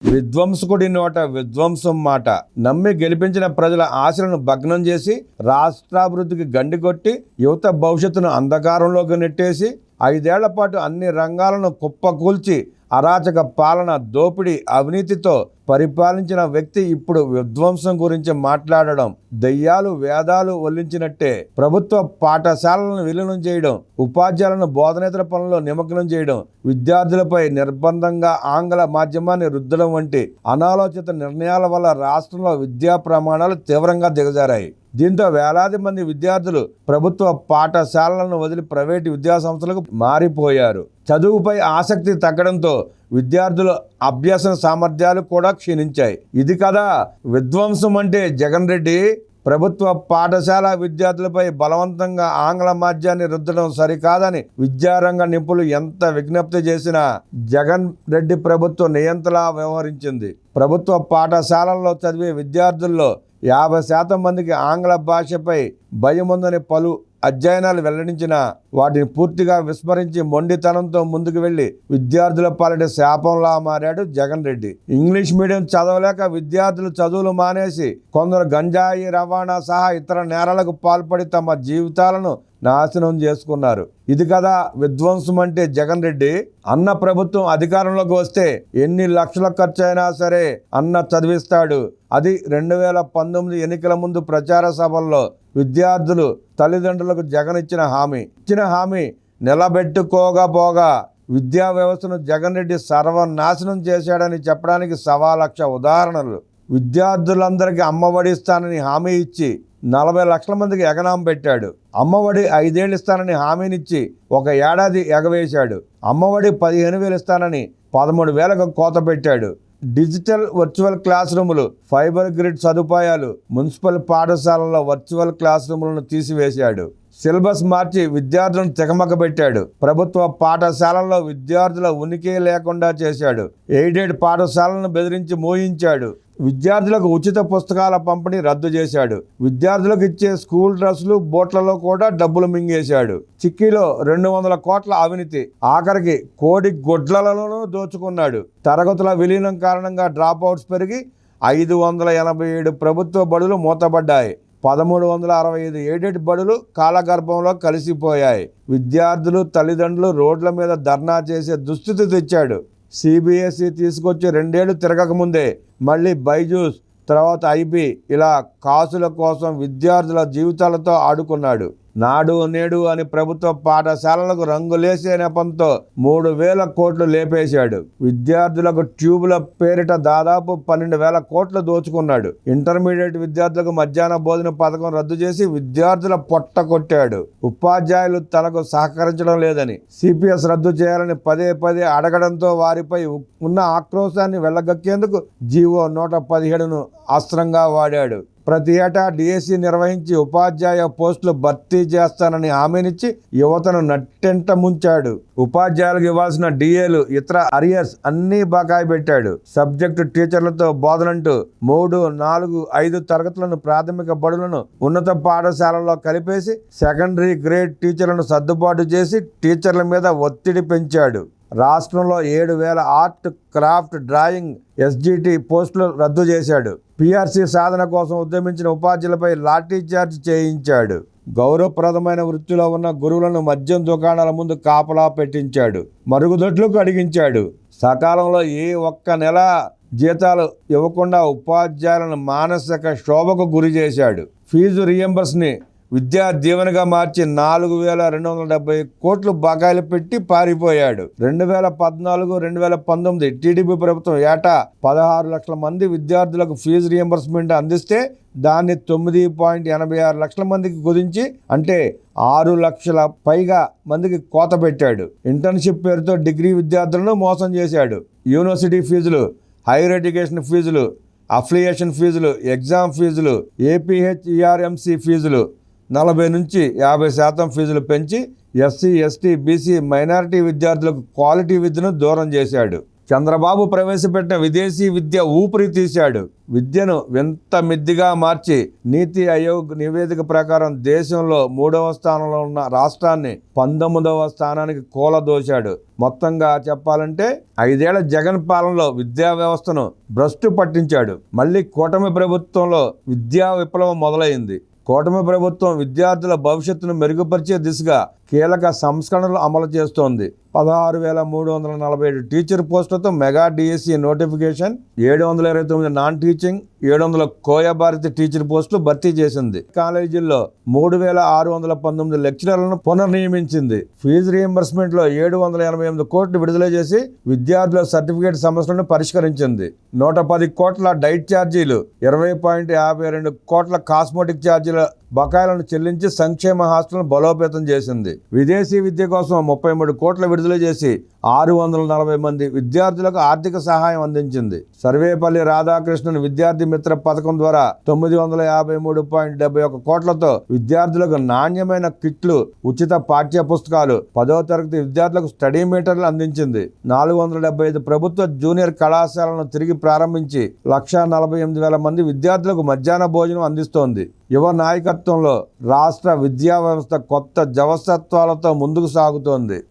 విధ్వంసకుడి నోట విధ్వంసం మాట నమ్మి గెలిపించిన ప్రజల ఆశలను భగ్నం చేసి రాష్ట్రాభివృద్ధికి గండికొట్టి యువత భవిష్యత్తును అంధకారంలోకి నెట్టేసి 5 ఏళ్ల పాటు అన్ని రంగాలను కుప్పకూల్చి అరాచక పాలన, దోపిడీ, అవినీతితో పరిపాలించిన వ్యక్తి ఇప్పుడు విధ్వంసం గురించి మాట్లాడడం దెయ్యాలు వేదాలు వల్లించినట్టే. ప్రభుత్వ పాఠశాలలను విలీనం చేయడం, ఉపాధ్యాయులను బోధనేతర పనుల్లో నిమగ్నం చేయడం, విద్యార్థులపై నిర్బంధంగా ఆంగ్ల మాధ్యమాన్ని రుద్దడం వంటి అనాలోచిత నిర్ణయాల వల్ల రాష్ట్రంలో విద్యా ప్రమాణాలు తీవ్రంగా దిగజారాయి. దీంతో వేలాది మంది విద్యార్థులు ప్రభుత్వ పాఠశాలలను వదిలి ప్రైవేటు విద్యా సంస్థలకు మారిపోయారు. చదువుపై ఆసక్తి తగ్గడంతో విద్యార్థుల అభ్యసన సామర్థ్యాలు కూడా క్షీణించాయి. ఇది కదా విధ్వంసం అంటే. జగన్ రెడ్డి ప్రభుత్వ పాఠశాల విద్యార్థులపై బలవంతంగా ఆంగ్ల మాధ్యాన్ని రుద్దడం సరికాదని విద్యారంగ నిపుణులు ఎంత విజ్ఞప్తి చేసినా జగన్ రెడ్డి ప్రభుత్వం నియంతలా వ్యవహరించింది. ప్రభుత్వ పాఠశాలల్లో చదివే విద్యార్థుల్లో 50% మందికి ఆంగ్ల భాషపై భయం ఉందని పలు అధ్యయనాలు వెల్లడించిన వాటిని పూర్తిగా విస్మరించి మొండితనంతో ముందుకు వెళ్లి విద్యార్థుల పాలిట శాపంలా మారాడు జగన్ రెడ్డి. ఇంగ్లీష్ మీడియం చదవలేక విద్యార్థులు చదువులు మానేసి కొందరు గంజాయి రవాణా సహా ఇతర నేరాలకు పాల్పడి తమ జీవితాలను నాశనం చేసుకున్నారు. ఇది కదా విధ్వంసం అంటే. జగన్ రెడ్డి అన్న ప్రభుత్వం అధికారంలోకి వస్తే ఎన్ని లక్షల ఖర్చు అయినా సరే అన్న చదివిస్తాడు. అది 2019 ఎన్నికల ముందు ప్రచార సభల్లో విద్యార్థులు తల్లిదండ్రులకు జగన్ ఇచ్చిన హామీ నిలబెట్టుకోకపోగా విద్యా వ్యవస్థను జగన్ రెడ్డి సర్వనాశనం చేశాడని చెప్పడానికి 1,00,000 ఉదాహరణలు. విద్యార్థులందరికీ అమ్మఒడి ఇస్తానని హామీ ఇచ్చి 40 లక్షల మందికి ఎగనామం పెట్టాడు. అమ్మఒడి 5 ఏళ్ళు ఇస్తానని హామీనిచ్చి 1 ఏడాది ఎగవేశాడు. అమ్మఒడి 15,000 ఇస్తానని 13,000కు కోత పెట్టాడు. డిజిటల్ వర్చువల్ క్లాస్ రూములు, ఫైబర్ గ్రిడ్ సదుపాయాలు, మున్సిపల్ పాఠశాలల్లో వర్చువల్ క్లాస్ రూములను తీసివేశాడు. సిలబస్ మార్చి విద్యార్థులను తెగమకబెట్టాడు. ప్రభుత్వ పాఠశాలల్లో విద్యార్థుల ఉనికి లేకుండా చేశాడు. ఎయిడెడ్ పాఠశాలను బెదిరించి మోయించాడు. విద్యార్థులకు ఉచిత పుస్తకాల పంపిణీ రద్దు చేశాడు. విద్యార్థులకు ఇచ్చే స్కూల్ డ్రెస్సులు, బోట్లలో కూడా డబ్బులు మింగేశాడు. చిక్కీలో 200 కోట్ల అవినీతి. ఆఖరికి కోడి గుడ్లలోనూ దోచుకున్నాడు. తరగతుల విలీనం కారణంగా డ్రాప్అవుట్స్ పెరిగి 587 ప్రభుత్వ బడులు మూతపడ్డాయి. 1,365 ఎయిడెడ్ బడులు కాలగర్భంలో కలిసిపోయాయి. విద్యార్థులు, తల్లిదండ్రులు రోడ్ల మీద ధర్నా చేసే దుస్థితి తెచ్చాడు. CBSE తీసుకొచ్చి 2 ఏళ్లు తిరగకముందే మళ్ళీ బైజూస్, తర్వాత IB ఇలా కాసుల కోసం విద్యార్థుల జీవితాలతో ఆడుకున్నాడు. నాడు నేడు అని ప్రభుత్వ పాఠశాలలకు రంగులేసే నెపంతో 3,000 కోట్లు లేపేశాడు. విద్యార్థులకు ట్యూబుల పేరిట దాదాపు 12,000 కోట్లు దోచుకున్నాడు. ఇంటర్మీడియట్ విద్యార్థులకు మధ్యాహ్న భోజన పథకం రద్దు చేసి విద్యార్థుల పొట్ట కొట్టాడు. ఉపాధ్యాయులు తనకు సహకరించడం లేదని CPS రద్దు చేయాలని పదే అడగడంతో వారిపై ఉన్న ఆక్రోశాన్ని వెళ్ళగక్కేందుకు జీవో 117ను అస్త్రంగా వాడాడు. ప్రతి ఏటా DSE నిర్వహించి ఉపాధ్యాయ పోస్టులు భర్తీ చేస్తానని హామీనిచ్చి యువతను నట్టెంట ముంచాడు. ఉపాధ్యాయులకు ఇవ్వాల్సిన DAలు, ఇతర అరియర్స్ అన్నీ బకాయి పెట్టాడు. సబ్జెక్టు టీచర్లతో బోధనంటూ 3, 4, 5 తరగతులను ప్రాథమిక బడులను ఉన్నత పాఠశాలల్లో కలిపేసి సెకండరీ గ్రేడ్ టీచర్లను సర్దుబాటు చేసి టీచర్ల మీద ఒత్తిడి పెంచాడు. రాష్ట్రంలో 7,000 ఆర్ట్, క్రాఫ్ట్, డ్రాయింగ్, SGT పోస్టులు రద్దు చేశాడు. PRC సాధన కోసం ఉద్యమించిన ఉపాధ్యాయులపై లాఠీ చార్జ్ చేయించాడు. గౌరవప్రదమైన వృత్తిలో ఉన్న గురువులను మద్యం దుకాణాల ముందు కాపలా పెట్టించాడు. మరుగుదొడ్లకు అడిగించాడు. సకాలంలో ఏ ఒక్క నెల జీతాలు ఇవ్వకుండా ఉపాధ్యాయులను మానసిక శోభకు గురి చేశాడు. ఫీజు రియంబర్స్ని విద్యా దీవెనగా మార్చి 4,270 కోట్లు బకాయిలు పెట్టి పారిపోయాడు. 2014-2019 TDP ప్రభుత్వం ఏటా 16 లక్షల మంది విద్యార్థులకు ఫీజు రియంబర్స్మెంట్ అందిస్తే దాన్ని 9.86 లక్షల మందికి కుదించి అంటే 6 లక్షల పైగా మందికి కోత పెట్టాడు. ఇంటర్న్షిప్ పేరుతో డిగ్రీ విద్యార్థులను మోసం చేశాడు. యూనివర్సిటీ ఫీజులు, హైయర్ ఎడ్యుకేషన్ ఫీజులు, అఫిలియేషన్ ఫీజులు, ఎగ్జామ్ ఫీజులు, APHERMC ఫీజులు 40 నుంచి 50% ఫీజులు పెంచి SC, ST, BC, మైనారిటీ విద్యార్థులకు క్వాలిటీ విద్యను దూరం చేశాడు. చంద్రబాబు ప్రవేశపెట్టిన విదేశీ విద్య ఊపిరి తీశాడు. విద్యను వింత మిద్దిగా మార్చి నీతి ఆయోగ్ నివేదిక ప్రకారం దేశంలో 3వ స్థానంలో ఉన్న రాష్ట్రాన్ని 19వ స్థానానికి కూలదోశాడు. మొత్తంగా చెప్పాలంటే 5 ఏళ్ల జగన్ పాలనలో విద్యా వ్యవస్థను భ్రష్టు పట్టించాడు. మళ్ళీ కూటమి ప్రభుత్వంలో విద్యా విప్లవం మొదలైంది. కూటమి ప్రభుత్వం విద్యార్థుల భవిష్యత్తును మెరుగుపరిచే దిశగా కీలక సంస్కరణలు అమలు చేస్తోంది. 16,347 టీచర్ పోస్టులతో mega DSC notification, 729 non teaching, 700 కోయభారతి టీచర్ పోస్టులు భర్తీ చేసింది. కాలేజీల్లో 3,619 లెక్చరర్లను పునర్నియమించింది. ఫీజు రీయింబర్స్మెంట్ లో 788 కోట్లు విడుదల చేసి విద్యార్థుల సర్టిఫికేట్ సమస్యలను పరిష్కరించింది. 110 కోట్ల డైట్ ఛార్జీలు, 20.52 కోట్ల కాస్మెటిక్ ఛార్జీల బకాయిలను చెల్లించి సంక్షేమ హాస్టల్ను బలోపేతం చేసింది. విదేశీ విద్య కోసం 33 కోట్ల విడుదల చేసి 640 మంది విద్యార్థులకు ఆర్థిక సహాయం అందించింది. సర్వేపల్లి రాధాకృష్ణన్ విద్యార్థి మిత్ర పథకం ద్వారా 953.71 కోట్లతో విద్యార్థులకు నాణ్యమైన కిట్లు, ఉచిత పాఠ్య పుస్తకాలు, 10వ తరగతి విద్యార్థులకు స్టడీ మీటర్లు అందించింది. 475 ప్రభుత్వ జూనియర్ కళాశాలను తిరిగి ప్రారంభించి 1,48,000 మంది విద్యార్థులకు మధ్యాహ్న భోజనం అందిస్తోంది. యువ నాయకత్వంలో రాష్ట్ర విద్యా వ్యవస్థ కొత్త జవసత్వాలతో ముందుకు సాగుతోంది.